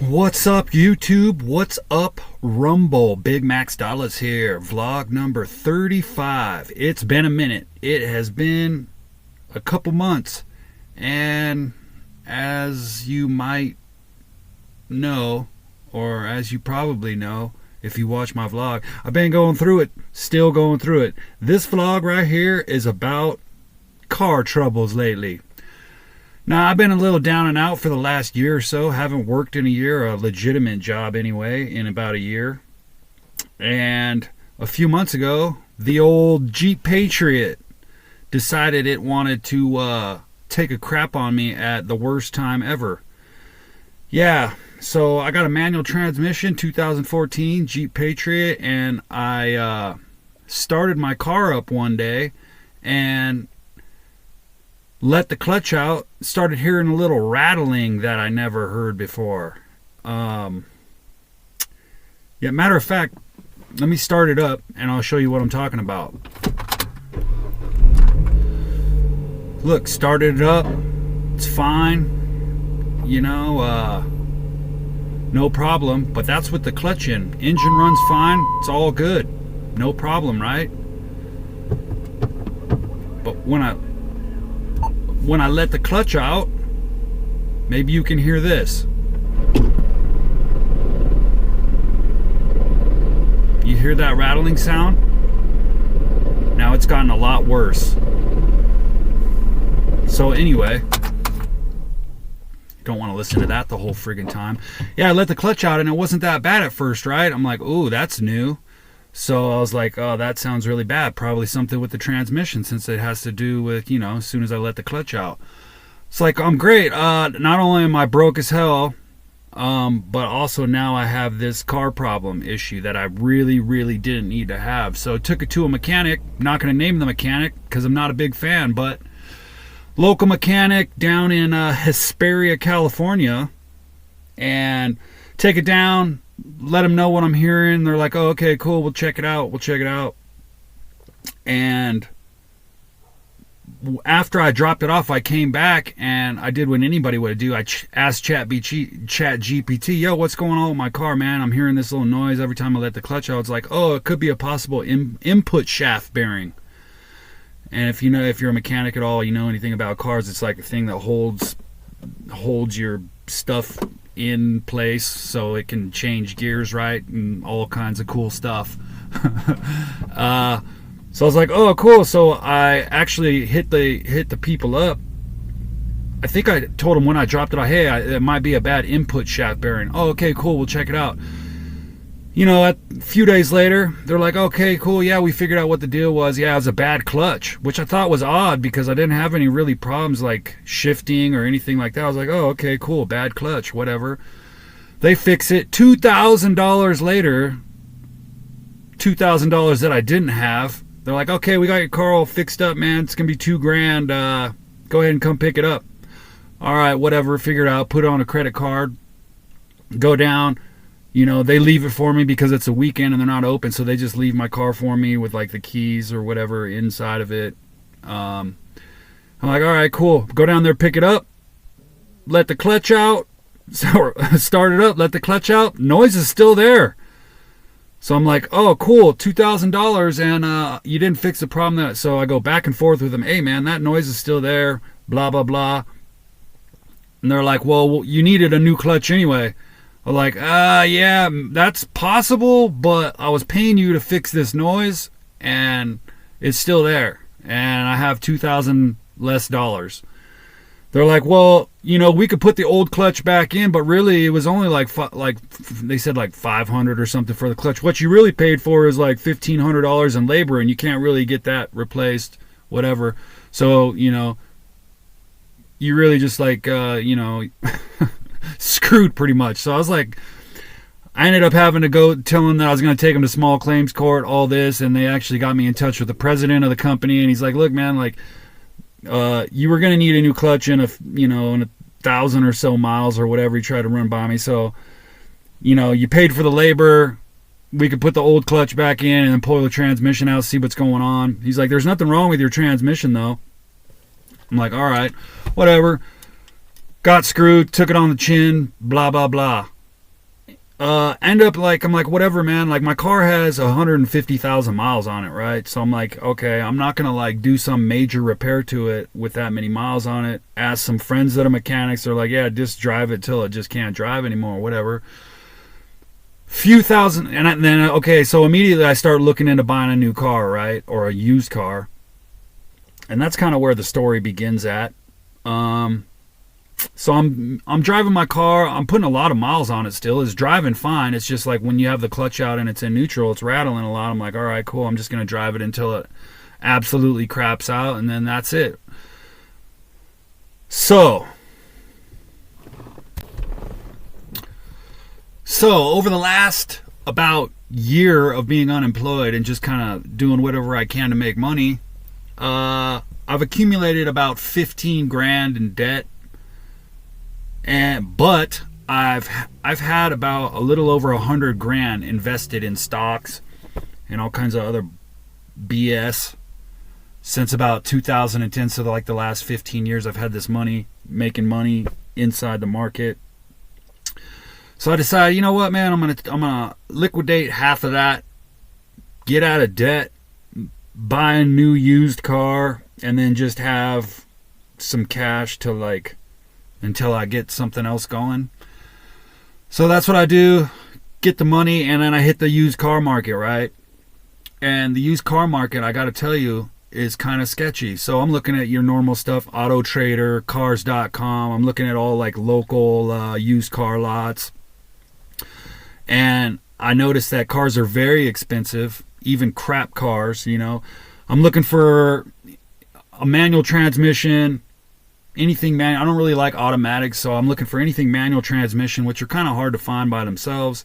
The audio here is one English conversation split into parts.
What's up, YouTube? What's up, Rumble? Big MaxDolluz here. Vlog number 35. It's been a minute. It has been a couple months. And as you might know, or as you probably know, if you watch my vlog, I've been going through it. Still going through it. This vlog right here is about car troubles lately. Now, I've been a little down and out for the last year or so. Haven't worked in a year, a legitimate job anyway, in about a year. And a few months ago, the old Jeep Patriot decided it wanted to take a crap on me at the worst time ever. Yeah, so I got a manual transmission, 2014 Jeep Patriot, and I started my car up one day and let the clutch out, started hearing a little rattling that I never heard before. Yeah, matter of fact, let me start it up and I'll show you what I'm talking about. Look, started it up, it's fine, you know, no problem, but that's with the clutch in. Engine runs fine, it's all good, no problem, right? But when I let the clutch out, maybe you can hear this. You hear that rattling sound? Now it's gotten a lot worse. So anyway, don't want to listen to that the whole friggin' time. Yeah, I let the clutch out and it wasn't that bad at first, right? I'm like, ooh, that's new. So I was like, oh, that sounds really bad. Probably something with the transmission, since it has to do with, you know, as soon as I let the clutch out. It's like, I'm great. Not only am I broke as hell, but also now I have this car problem issue that I really, really didn't need to have. So I took it to a mechanic. I'm not going to name the mechanic because I'm not a big fan, but local mechanic down in Hesperia, California. And take it down. Let them know what I'm hearing. They're like, oh, okay, cool, we'll check it out. And after I dropped it off, I came back and I did what anybody would do. I asked ChatGPT, yo, what's going on with my car, man? I'm hearing this little noise every time I let the clutch out. It's like, oh, it could be a possible input shaft bearing. And if you're a mechanic at all, you know anything about cars, it's like a thing that holds your stuff in place so it can change gears, right, and all kinds of cool stuff. So I was like, oh, cool. So I actually hit the people up. I think I told them when I dropped it off, hey, it might be a bad input shaft bearing. Oh, okay, cool, we'll check it out. You know, a few days later, they're like, okay, cool, yeah, we figured out what the deal was. Yeah, it was a bad clutch, which I thought was odd because I didn't have any really problems like shifting or anything like that. I was like, oh, okay, cool, bad clutch, whatever. They fix it. $2,000 later, $2,000 that I didn't have. They're like, okay, we got your car all fixed up, man. It's going to be $2,000. Go ahead and come pick it up. All right, whatever, figure it out. Put it on a credit card. Go down. You know, they leave it for me because it's a weekend and they're not open, so they just leave my car for me with like the keys or whatever inside of it. I'm like, all right, cool. Go down there, pick it up, let the clutch out, so start it up, let the clutch out. Noise is still there. So I'm like, oh, cool, $2,000, and you didn't fix the problem. So I go back and forth with them. Hey, man, that noise is still there, blah, blah, blah. And they're like, well, you needed a new clutch anyway. I'm like, yeah, that's possible, but I was paying you to fix this noise, and it's still there, and I have $2,000 less dollars. They're like, well, you know, we could put the old clutch back in, but really it was only like they said like $500 or something for the clutch. What you really paid for is like $1,500 in labor, and you can't really get that replaced, whatever. So, you know, you really just like, screwed pretty much. So I was like, I ended up having to go tell him that I was going to take him to small claims court, all this, and they actually got me in touch with the president of the company, and he's like, look, man, like, you were going to need a new clutch in in 1,000 or so miles or whatever he tried to run by me. So, you paid for the labor. We could put the old clutch back in and then pull the transmission out, see what's going on. He's like, there's nothing wrong with your transmission, though. I'm like, all right, whatever. Got screwed, took it on the chin, blah, blah, blah. End up like, I'm like, whatever, man. Like, my car has 150,000 miles on it, right? So I'm like, okay, I'm not going to like do some major repair to it with that many miles on it. Ask some friends that are mechanics. They're like, yeah, just drive it till it just can't drive anymore, whatever. Few thousand, and then, okay, so immediately I start looking into buying a new car, right? Or a used car. And that's kind of where the story begins at. So I'm driving my car. I'm putting a lot of miles on it still. It's driving fine. It's just like when you have the clutch out and it's in neutral, it's rattling a lot. I'm like, all right, cool. I'm just going to drive it until it absolutely craps out, and then that's it. So over the last about year of being unemployed and just kind of doing whatever I can to make money, I've accumulated about 15 grand in debt. But I've had about a little over 100 grand invested in stocks and all kinds of other BS since about 2010. So like the last 15 years, I've had this money, making money inside the market. So I decided, you know what, man, I'm gonna liquidate half of that, get out of debt, buy a new used car, and then just have some cash to like until I get something else going. So that's what I do, get the money, and then I hit the used car market, right? And the used car market, I got to tell you, is kind of sketchy. So I'm looking at your normal stuff, Auto Trader, Cars.com. I'm looking at all like local used car lots. And I noticed that cars are very expensive, even crap cars, I'm looking for a manual transmission, anything manual. I don't really like automatics, so I'm looking for anything manual transmission, which are kind of hard to find by themselves.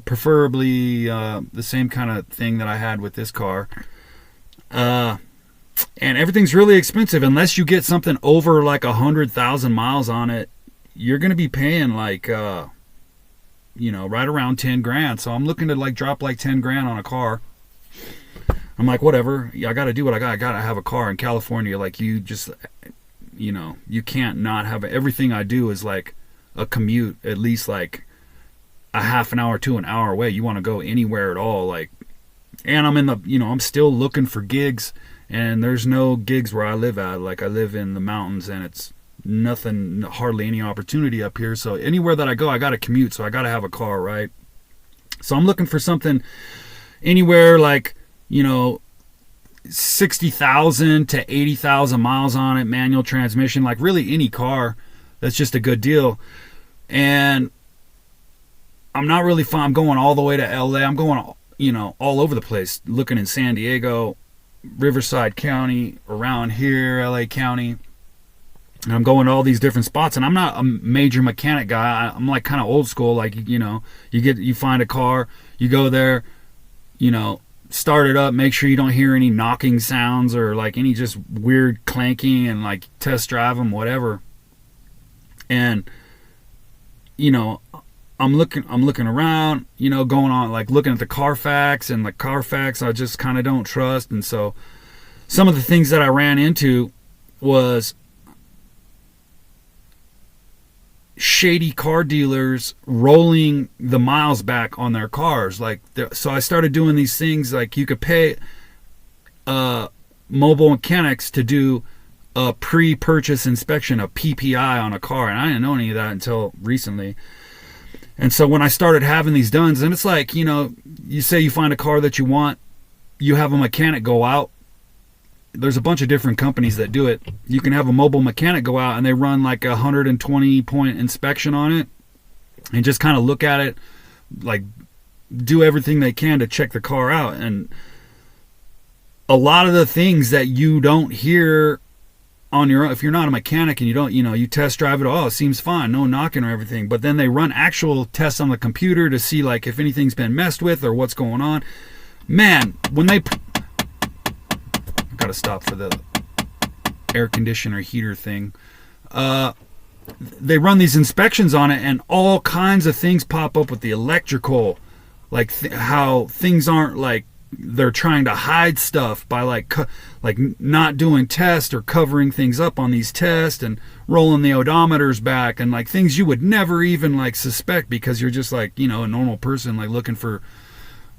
Preferably the same kind of thing that I had with this car. And everything's really expensive. Unless you get something over like 100,000 miles on it, you're going to be paying like, right around 10 grand. So I'm looking to like drop like 10 grand on a car. I'm like, whatever. I got to do what I got. I got to have a car in California. Like you just... you can't not have it. Everything I do is like a commute, at least like a half an hour to an hour away. You want to go anywhere at all, like, and I'm in the, I'm still looking for gigs, and there's no gigs where I live at. Like I live in the mountains, and it's nothing, hardly any opportunity up here. So anywhere that I go, I got to commute, so I got to have a car, right? So I'm looking for something anywhere like, 60,000 to 80,000 miles on it, manual transmission, like really any car that's just a good deal. And I'm not really fun. I'm going all the way to LA. I'm going, all over the place, looking in San Diego, Riverside County, around here, LA County. And I'm going to all these different spots, and I'm not a major mechanic guy. I'm like kind of old school. Like, you find a car, you go there, start it up, make sure you don't hear any knocking sounds or like any just weird clanking, and like test drive them, whatever. And I'm looking around, going on, like looking at the Carfax, and the Carfax I just kind of don't trust. And so some of the things that I ran into was shady car dealers rolling the miles back on their cars. So I started doing these things, like you could pay mobile mechanics to do a pre-purchase inspection, a PPI on a car, and I didn't know any of that until recently. And so when I started having these done, and it's like, you say you find a car that you want, you have a mechanic go out. There's a bunch of different companies that do it. You can have a mobile mechanic go out, and they run like a 120-point inspection on it and just kind of look at it, like do everything they can to check the car out. And a lot of the things that you don't hear on your own, if you're not a mechanic and you don't, you test drive it, oh, it seems fine, no knocking or everything. But then they run actual tests on the computer to see like if anything's been messed with or what's going on. Man, when I gotta stop for the air conditioner heater thing. They run these inspections on it, and all kinds of things pop up with the electrical, like how things aren't like they're trying to hide stuff by like not doing tests or covering things up on these tests and rolling the odometers back and like things you would never even like suspect because you're just like, a normal person like looking for,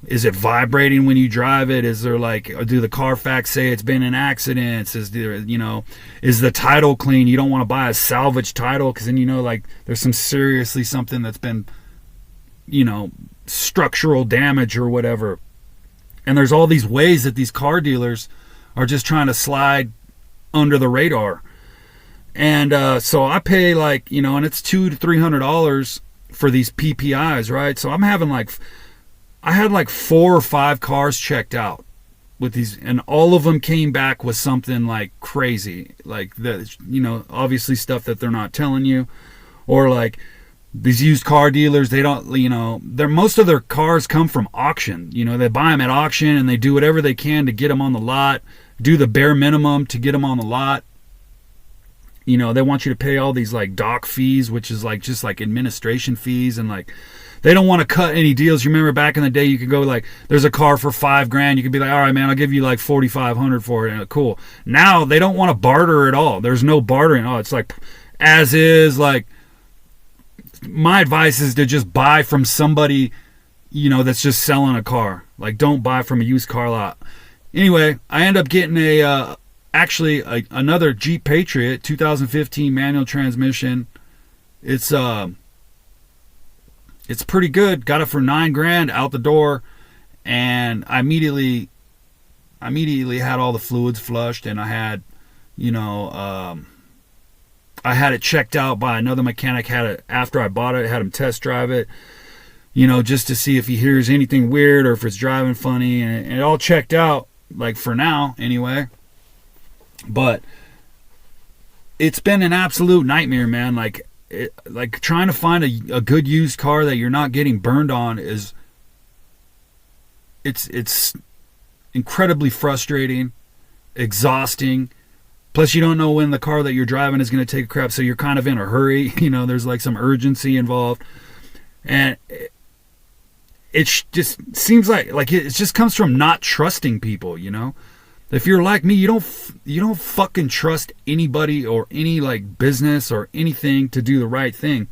is it vibrating when you drive it? Is there like, do the Carfax say it's been in accidents? Is there, is the title clean? You don't want to buy a salvage title because then like there's seriously something that's been, structural damage or whatever. And there's all these ways that these car dealers are just trying to slide under the radar. And so I pay like, and it's $200 to $300 for these PPIs, right? So I'm having I had like 4 or 5 cars checked out with these, and all of them came back with something like crazy, like that, obviously stuff that they're not telling you, or like these used car dealers, they don't, most of their cars come from auction. They buy them at auction and they do whatever they can to get them on the lot, do the bare minimum to get them on the lot. They want you to pay all these like dock fees, which is like just like administration fees, and like they don't want to cut any deals. You remember back in the day, you could go like, there's a car for $5,000. You could be like, all right, man, I'll give you like $4,500 for it. And cool. Now they don't want to barter at all. There's no bartering. Oh, it's like as is. Like my advice is to just buy from somebody, that's just selling a car. Like don't buy from a used car lot. Anyway, I end up getting another Jeep Patriot 2015 manual transmission. It's pretty good. Got it for $9,000 out the door, and I immediately had all the fluids flushed, and I had, I had it checked out by another mechanic. Had it after I bought it. Had him test drive it, just to see if he hears anything weird or if it's driving funny, and it all checked out. Like for now, anyway. But it's been an absolute nightmare, man. Like trying to find a good used car that you're not getting burned on it's incredibly frustrating, exhausting. Plus you don't know when the car that you're driving is going to take a crap, so you're kind of in a hurry. There's like some urgency involved, and it just seems like it just comes from not trusting people. If you're like me, you don't fucking trust anybody or any like business or anything to do the right thing.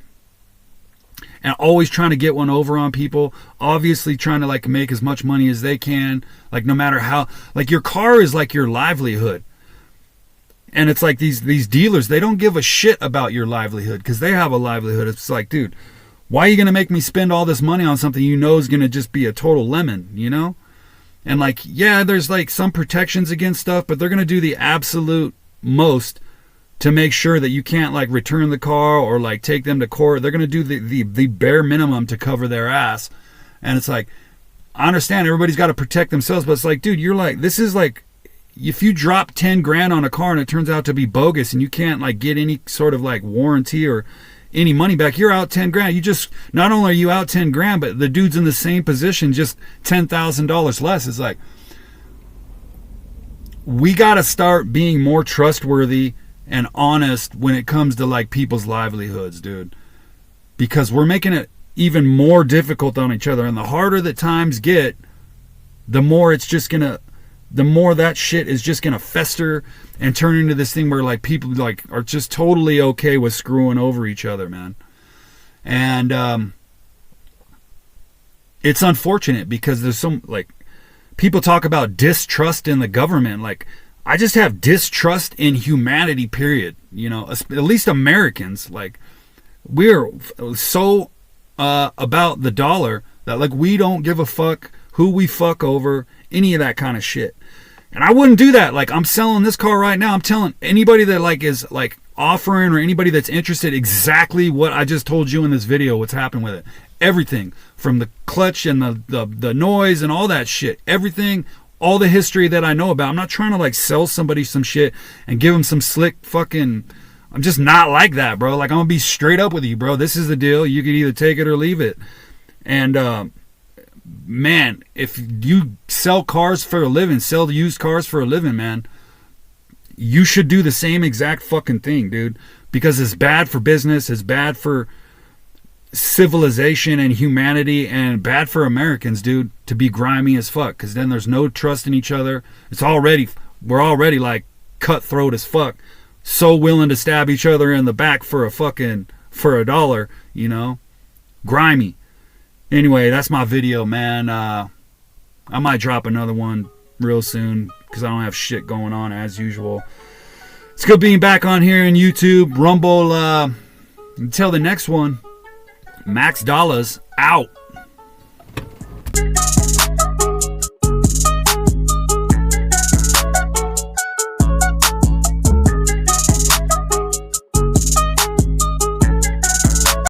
And always trying to get one over on people, obviously trying to like make as much money as they can, like no matter how, like your car is like your livelihood. And it's like these dealers, they don't give a shit about your livelihood because they have a livelihood. It's like, dude, why are you going to make me spend all this money on something is going to just be a total lemon, And like, yeah, there's like some protections against stuff, but they're going to do the absolute most to make sure that you can't like return the car or like take them to court. They're going to do the bare minimum to cover their ass. And it's like, I understand everybody's got to protect themselves, but it's like, dude, you're like, this is like, if you drop $10,000 on a car and it turns out to be bogus and you can't like get any sort of like warranty or any money back, you're out $10,000. You just, not only are you out $10,000, but the dude's in the same position, just $10,000 less. It's like, we got to start being more trustworthy and honest when it comes to like people's livelihoods, dude, because we're making it even more difficult on each other. And the harder that times get, the more that shit is just gonna fester and turn into this thing where like people like are just totally okay with screwing over each other, man. And it's unfortunate because there's some like people talk about distrust in the government. Like I just have distrust in humanity, period. At least Americans, like we're so about the dollar that like we don't give a fuck who we fuck over, any of that kind of shit. And I wouldn't do that. Like I'm selling this car right now. I'm telling anybody that like is like offering or anybody that's interested exactly what I just told you in this video, what's happened with it. Everything from the clutch and the noise and all that shit. Everything, all the history that I know about. I'm not trying to like sell somebody some shit and give them some slick fucking... I'm just not like that, bro. Like, I'm gonna be straight up with you, bro. This is the deal. You can either take it or leave it. And man, if you sell cars for a living, sell used cars for a living, man, you should do the same exact fucking thing, dude. Because it's bad for business, it's bad for civilization and humanity, and bad for Americans, dude, to be grimy as fuck. Because then there's no trust in each other. We're already like cutthroat as fuck. So willing to stab each other in the back for a dollar, you know? Grimy. Anyway, that's my video, man. I might drop another one real soon because I don't have shit going on as usual. It's good being back on here in YouTube, Rumble. Until the next one, MaxDolluz out.